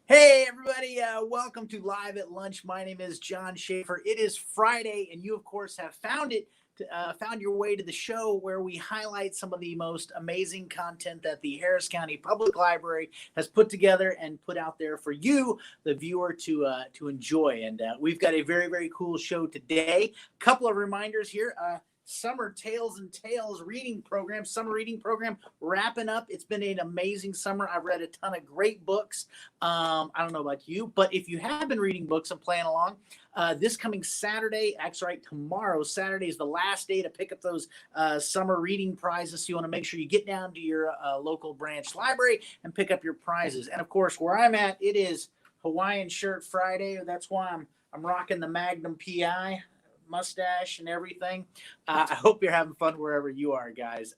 Hey everybody, welcome to Live at Lunch. My name is John Schaefer. It is Friday, and you, of course, have found your way to the show where we highlight some of the most amazing content that the Harris County Public Library has put together and put out there for you, the viewer, to enjoy. And we've got a very cool show today. A couple of reminders here. Summer Tales and Tales summer reading program wrapping up. It's been an amazing summer. I've read a ton of great books. I don't know about you, but if you have been reading books and playing along, this coming Saturday, actually right, tomorrow, Saturday is the last day to pick up those summer reading prizes. So you want to make sure you get down to your local branch library and pick up your prizes. And of course, where I'm at, it is Hawaiian Shirt Friday. That's why I'm rocking the Magnum PI mustache and everything. I hope you're having fun wherever you are, guys.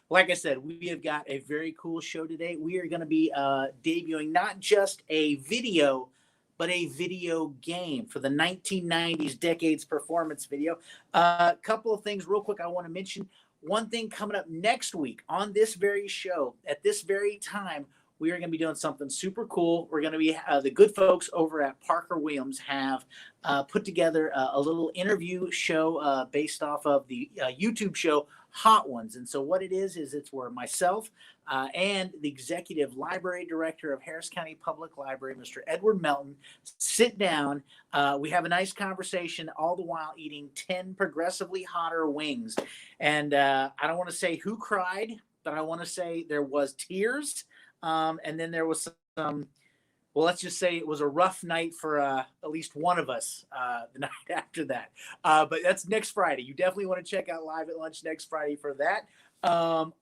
Like I said, we have got a very cool show today. We are going to be debuting not just a video, but a video game for the 1990s Decades Performance video. A couple of things real quick I want to mention. One thing coming up next week on this very show, at this very time, we are going to be doing something super cool. We're going to be the good folks over at Parker Williams have put together a little interview show based off of the YouTube show Hot Ones. And so what it is it's where myself and the executive library director of Harris County Public Library, Mr. Edward Melton, sit down. We have a nice conversation, all the while eating 10 progressively hotter wings. And I don't want to say who cried, but I want to say there was tears. And then there was some, well, let's just say it was a rough night for at least one of us the night after that. But that's next Friday. You definitely want to check out Live at Lunch next Friday for that.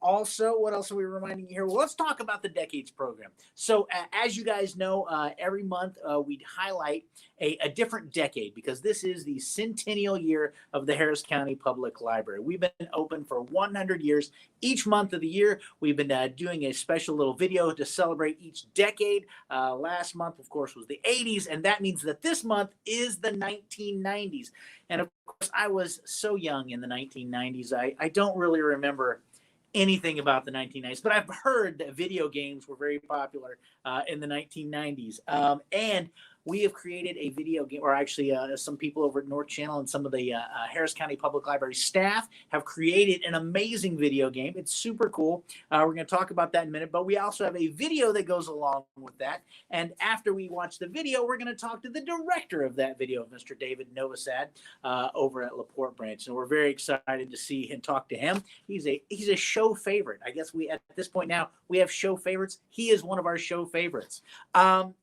Also, what else are we reminding you here? Well, let's talk about the Decades program. So as you guys know, every month we highlight a different decade because this is the centennial year of the Harris County Public Library. We've been open for 100 years. Each month of the year, we've been doing a special little video to celebrate each decade. Last month, of course, was the 80s, and that means that this month is the 1990s. And of course, I was so young in the 1990s, I don't really remember anything about the 1990s, but I've heard that video games were very popular in the 1990s. And we have created a video game, or actually some people over at North Channel and some of the Harris County Public Library staff have created an amazing video game. It's super cool. We're going to talk about that in a minute, but we also have a video that goes along with that. And after we watch the video, we're going to talk to the director of that video, Mr. David Novosad, over at LaPorte Branch. And we're very excited to see and talk to him. He's a show favorite. I guess at this point now, we have show favorites. He is one of our show favorites.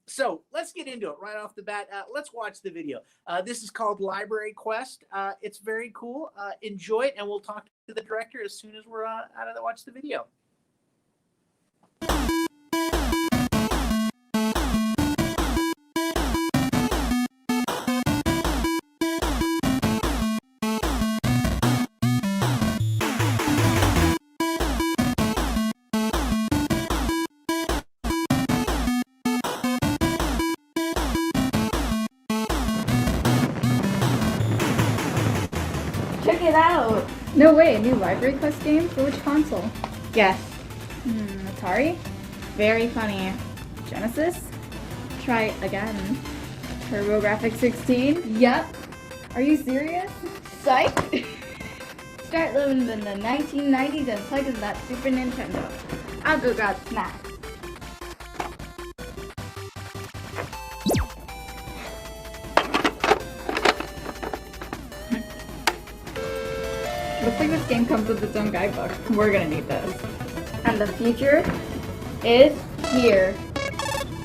So let's get into it right off the bat. Let's watch the video. This is called Library Quest. It's very cool. Enjoy it, and we'll talk to the director as soon as we're out of the watch the video. Check it out! No way, a new Library Quest game? For which console? Yes. Atari? Very funny. Genesis? Try again. TurboGrafx 16? Yep. Are you serious? Psych! Start living in the 1990s and plug in that Super Nintendo. I'll go grab snacks. Looks like this game comes with its own guidebook. We're gonna need this. And the future is here.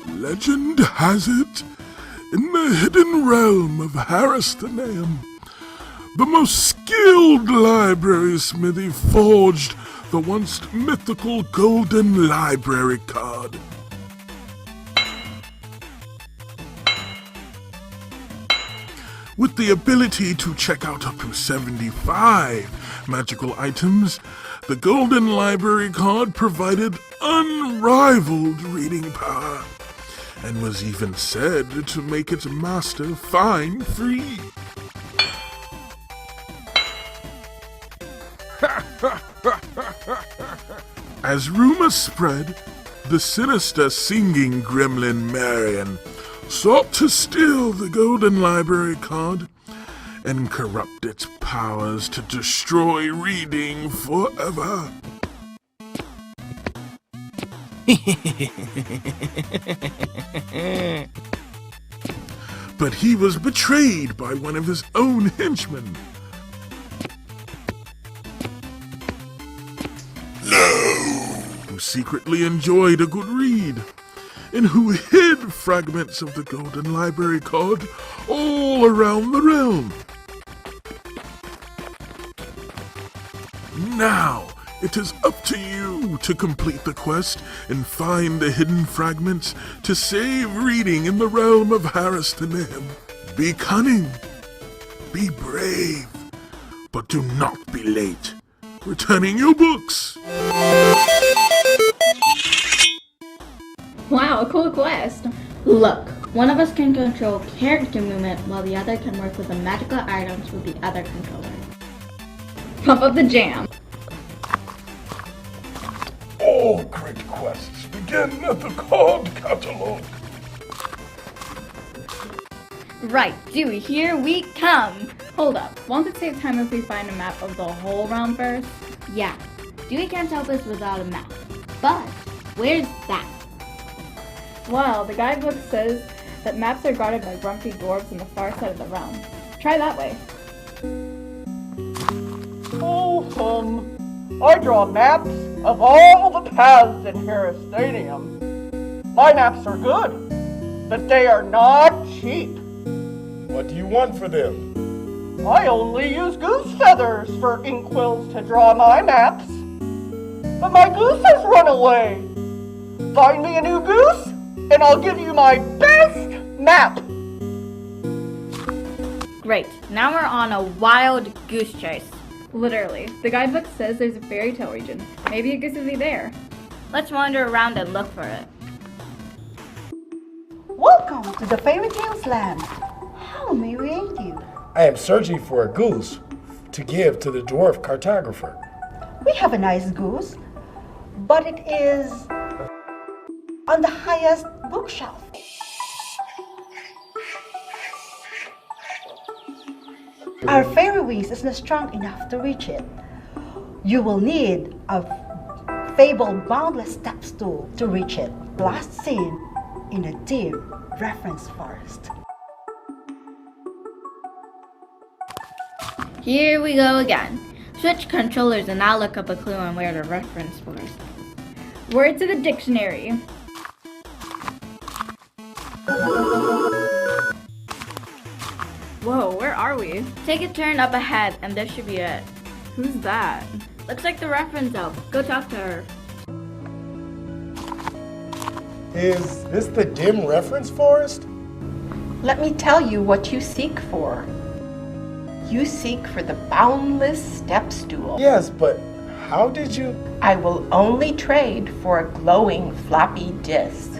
Legend has it, in the hidden realm of Harristoneum, the most skilled library smithy forged the once mythical golden library card. With the ability to check out up to 75 magical items, the Golden Library Card provided unrivaled reading power, and was even said to make its master fine-free. As rumors spread, the sinister singing gremlin Marion sought to steal the Golden Library card and corrupt its powers to destroy reading forever. But he was betrayed by one of his own henchmen. Who secretly enjoyed a good read, and who hid fragments of the Golden Library card all around the realm. Now, it is up to you to complete the quest and find the hidden fragments to save reading in the realm of Harris-the-Name. Be cunning, be brave, but do not be late. Returning your books. Wow, cool quest. Look, one of us can control character movement while the other can work with the magical items with the other controller. Pump up the jam. All great quests begin at the card catalog. Right, Dewey, here we come. Hold up, won't it save time if we find a map of the whole realm first? Yeah, Dewey can't help us without a map. But where's that? Well, the guidebook says that maps are guarded by grumpy dwarves on the far side of the realm. Try that way. Oh, I draw maps of all the paths in Harris Stadium. My maps are good, but they are not cheap. What do you want for them? I only use goose feathers for inkwells to draw my maps. But my goose has run away. Find me a new goose, and I'll give you my best map. Great, now we're on a wild goose chase. Literally, the guidebook says there's a fairy tale region. Maybe a goose will be there. Let's wander around and look for it. Welcome to the fairy tales land. How may we aid you? I am searching for a goose to give to the dwarf cartographer. We have a nice goose, but it is on the highest bookshelf. Our fairy wings is not strong enough to reach it. You will need a fabled boundless step stool to reach it. Last seen in a dim reference forest. Here we go again. Switch controllers and I'll look up a clue on where to reference for us. Word to the dictionary. Whoa, where are we? Take a turn up ahead and this should be it. Who's that? Looks like the reference elf. Go talk to her. Is this the dim reference forest? Let me tell you what you seek for. You seek for the boundless step stool. Yes, but how did you? I will only trade for a glowing floppy disk.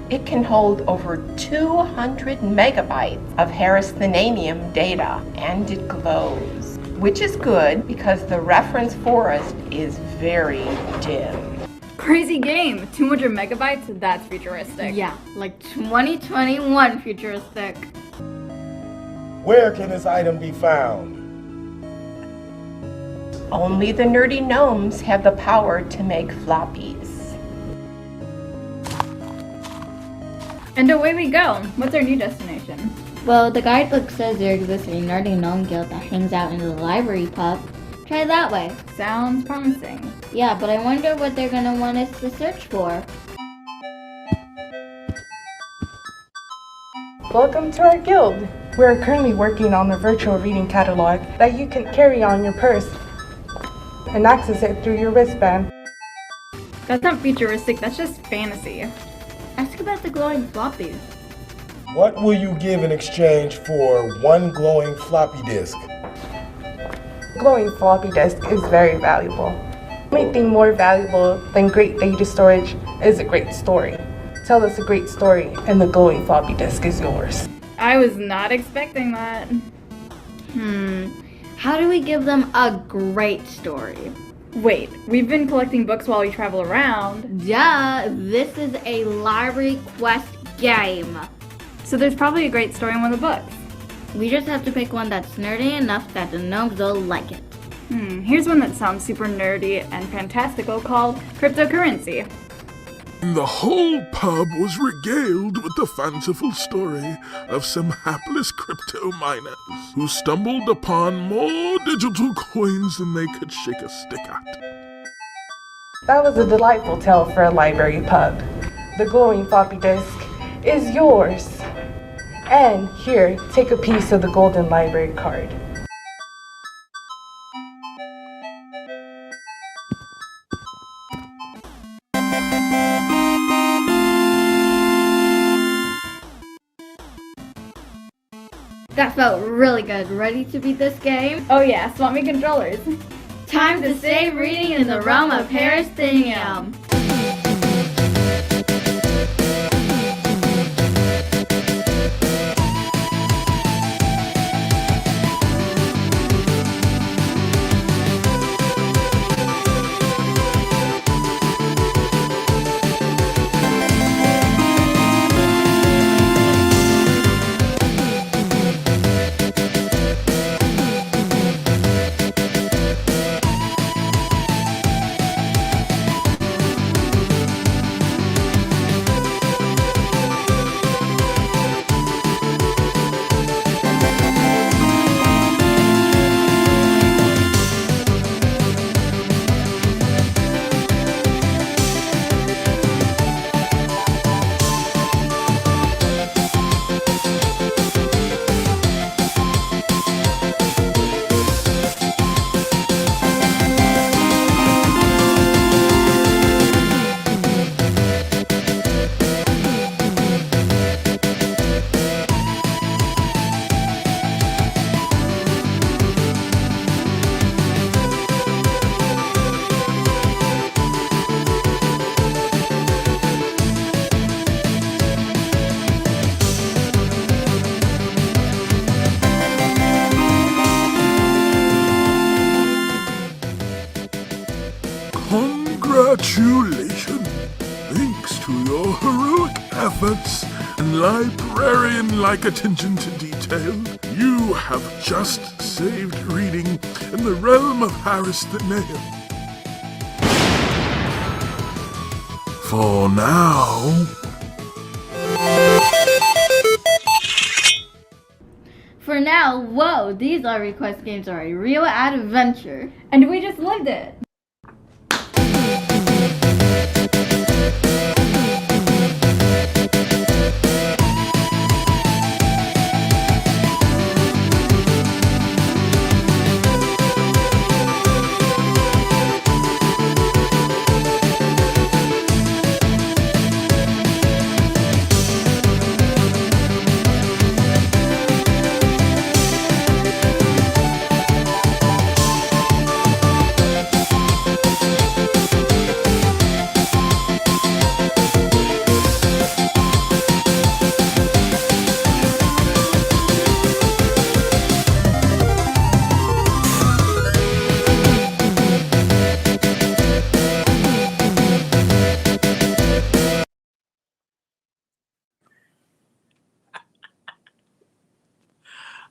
It can hold over 200 megabytes of Harris-the-Name data, and it glows, which is good because the reference forest is very dim. Crazy game. 200 megabytes? That's futuristic. Yeah, like 2021 futuristic. Where can this item be found? Only the nerdy gnomes have the power to make floppies. And away we go. What's our new destination? Well, the guidebook says there exists a nerdy gnome guild that hangs out in the library pub. Try that way. Sounds promising. Yeah, but I wonder what they're gonna want us to search for. Welcome to our guild. We're currently working on a virtual reading catalog that you can carry on your purse and access it through your wristband. That's not futuristic, that's just fantasy. Ask about the glowing floppies. What will you give in exchange for one glowing floppy disk? Glowing floppy disk is very valuable. The only thing more valuable than great data storage is a great story. Tell us a great story and the glowing floppy disk is yours. I was not expecting that. How do we give them a great story? Wait, we've been collecting books while we travel around. Duh, this is a library quest game. So there's probably a great story in one of the books. We just have to pick one that's nerdy enough that the gnomes will like it. Here's one that sounds super nerdy and fantastical called Cryptocurrency. The whole pub was regaled with the fanciful story of some hapless crypto miners who stumbled upon more digital coins than they could shake a stick at. That was a delightful tale for a library pub. The glowing floppy disk is yours. And here, take a piece of the golden library card. That felt really good. Ready to beat this game? Oh yeah, swap me controllers. Time to stay reading in the realm of Parasthenium. Congratulations! Thanks to your heroic efforts and librarian-like attention to detail, you have just saved reading in the realm of Harristhenium. For now... For now, whoa, these are request games are a real adventure. And we just lived it.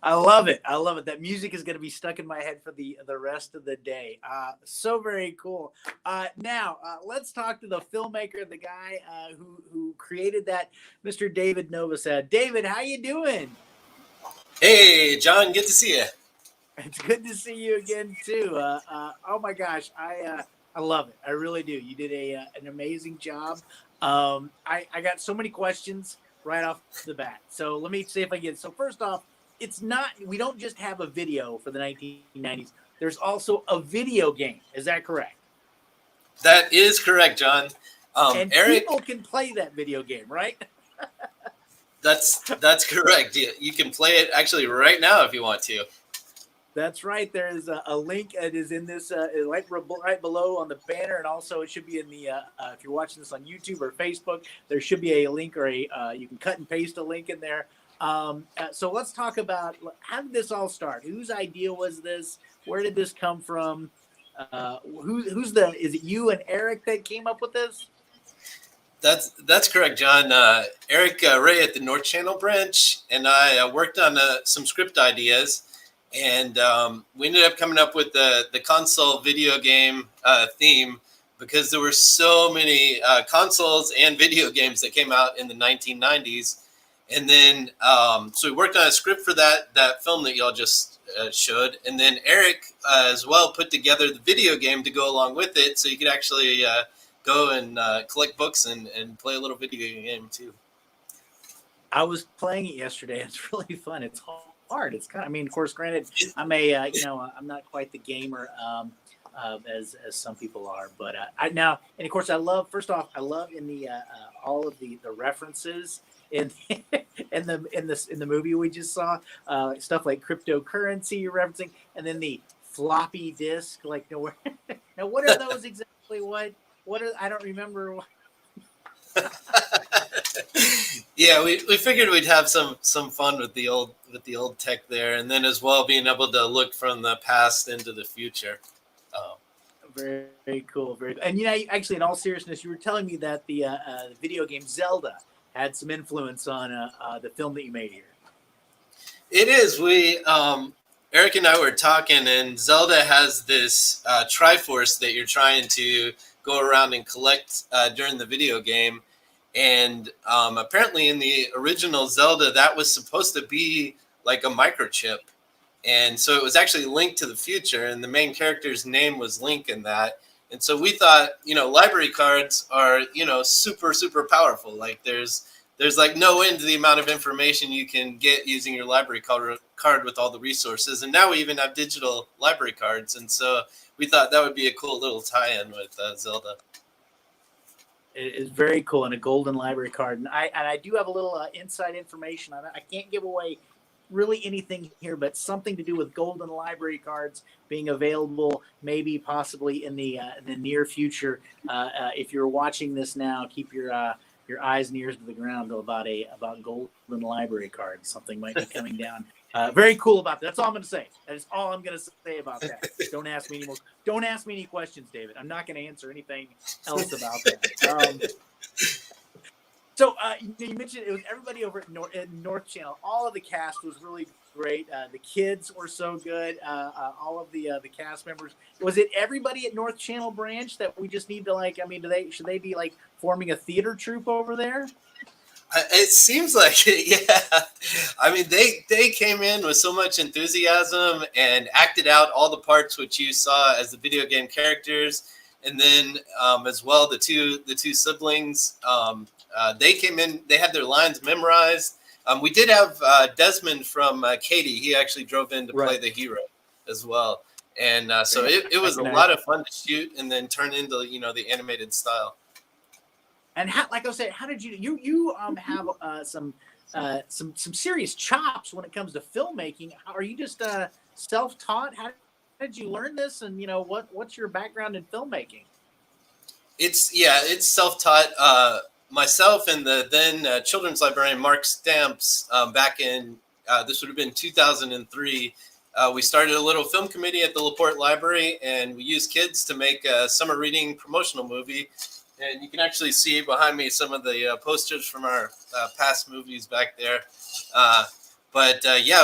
I love it. I love it. That music is going to be stuck in my head for the rest of the day. So very cool. Now, let's talk to the filmmaker, the guy who created that, Mr. David Novosad. David, how you doing? Hey, John, good to see you. It's good to see you again too. Oh my gosh, I love it. I really do. You did an amazing job. I got so many questions right off the bat. So let me see if I get it. So first off, we don't just have a video for the 1990s. There's also a video game. Is that correct? That is correct, John. And Eric, people can play that video game, right? that's correct. You can play it actually right now if you want to. That's right. There is a link that is in this right below on the banner, and also it should be in the if you're watching this on YouTube or Facebook, there should be a link or you can cut and paste a link in there. So let's talk about how did this all start? Whose idea was this? Where did this come from? Is it you and Eric that came up with this? That's correct, John. Eric Ray at the North Channel branch and I worked on some script ideas, and we ended up coming up with the console video game theme because there were so many consoles and video games that came out in the 1990s. And then so we worked on a script for that film that y'all just showed, and then Eric as well put together the video game to go along with it, so you could actually go and collect books and play a little video game too. I was playing it yesterday. It's really fun. It's hard. It's kind of, I mean, of course, granted, I'm I'm not quite the gamer as some people are, but and of course, I love in the all of the references in the movie we just saw, stuff like cryptocurrency you're referencing, and then the floppy disk. Like, now what are those exactly? What are, I don't remember. Yeah, we figured we'd have some fun with the old tech there, and then as well being able to look from the past into the future. Very, very cool. And actually, in all seriousness, you were telling me that the video game Zelda had some influence on the film that you made here. It is. We Eric and I were talking, and Zelda has this Triforce that you're trying to go around and collect during the video game. And apparently in the original Zelda, that was supposed to be like a microchip. And so it was actually linked to the future, and the main character's name was Link in that. And so we thought, library cards are, super, super powerful. Like there's like no end to the amount of information you can get using your library card with all the resources. And now we even have digital library cards. And so we thought that would be a cool little tie-in with Zelda. It is very cool, and a golden library card. And I do have a little inside information on it. I can't give away really anything here, but something to do with golden library cards being available, maybe possibly in the near future. If you're watching this now, keep your eyes and ears to the ground about golden library cards. Something might be coming down. Very cool about that. That's all I'm going to say. That is all I'm going to say about that. Don't ask me anymore. Don't ask me any questions, David. I'm not going to answer anything else about that. So you mentioned it was everybody over at North Channel. All of the cast was really great. The kids were so good. All of the cast members. Was it everybody at North Channel branch that we just need to should they be like forming a theater troupe over there? It seems like it, yeah. I mean, they came in with so much enthusiasm and acted out all the parts which you saw as the video game characters, and then as well the two siblings. They came in. They had their lines memorized. We did have Desmond from Katie. He actually drove in to play the hero as well, and so it was a lot of fun to shoot and then turn into the animated style. And like I said, how did you have some serious chops when it comes to filmmaking? Are you just self-taught? How did you learn this? And what's your background in filmmaking? It's self-taught. Myself and the then children's librarian Mark Stamps back in this would have been 2003. We started a little film committee at the LaPorte Library, and we used kids to make a summer reading promotional movie. And you can actually see behind me some of the posters from our past movies back there.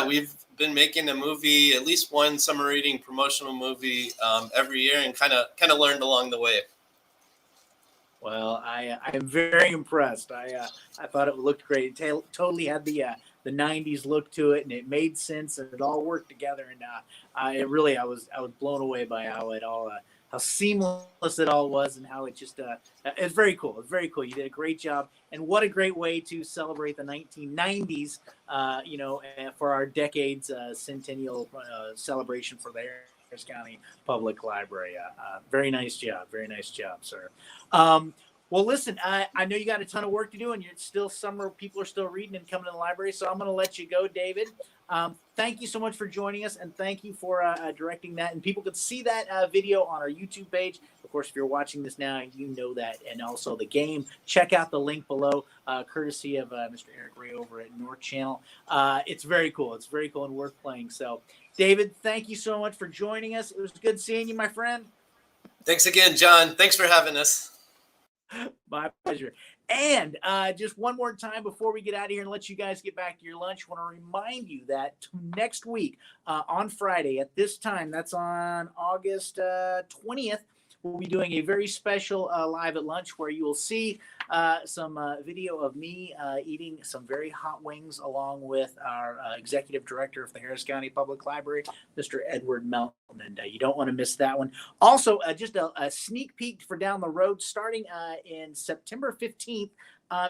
We've been making a movie, at least one summer reading promotional movie every year, and kind of learned along the way. Well, I am very impressed. I thought it looked great. It totally had the 90s look to it, and it made sense, and it all worked together. And I was blown away by how seamless it all was, and how it just it's very cool. It's very cool. You did a great job, and what a great way to celebrate the 1990s. For our decades centennial celebration for the Harris County Public Library. Very nice job, sir. Well, listen, I know you got a ton of work to do, and it's still summer. People are still reading and coming to the library, so I'm going to let you go, David. Thank you so much for joining us, and thank you for directing that. And people can see that video on our YouTube page. Of course, if you're watching this now, you know that. And also the game. Check out the link below, courtesy of Mr. Eric Ray over at North Channel. It's very cool. It's very cool and worth playing. So, David, thank you so much for joining us. It was good seeing you, my friend. Thanks again, John. Thanks for having us. My pleasure. And just one more time before we get out of here and let you guys get back to your lunch, I want to remind you that next week on Friday at this time, that's on August 20th, we'll be doing a very special live at lunch where you will see some video of me eating some very hot wings along with our executive director of the Harris County Public Library, Mr. Edward Melton. And you don't want to miss that one. Also, just a sneak peek for down the road, starting in September 15th,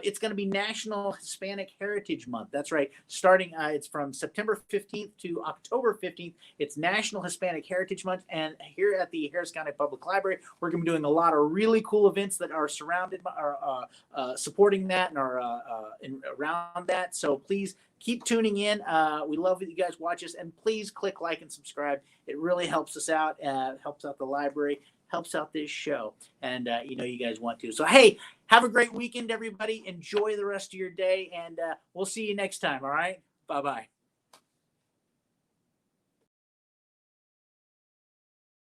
it's going to be National Hispanic Heritage Month. That's right. Starting, it's from September 15th to October 15th. It's National Hispanic Heritage Month. And here at the Harris County Public Library, we're going to be doing a lot of really cool events that are surrounded by, supporting that and are around that. So please keep tuning in. We love that you guys watch us. And please click like and subscribe. It really helps us out, helps out the library, helps out this show, and you guys want to. So hey, have a great weekend, everybody. Enjoy the rest of your day, and we'll see you next time. All right, bye bye.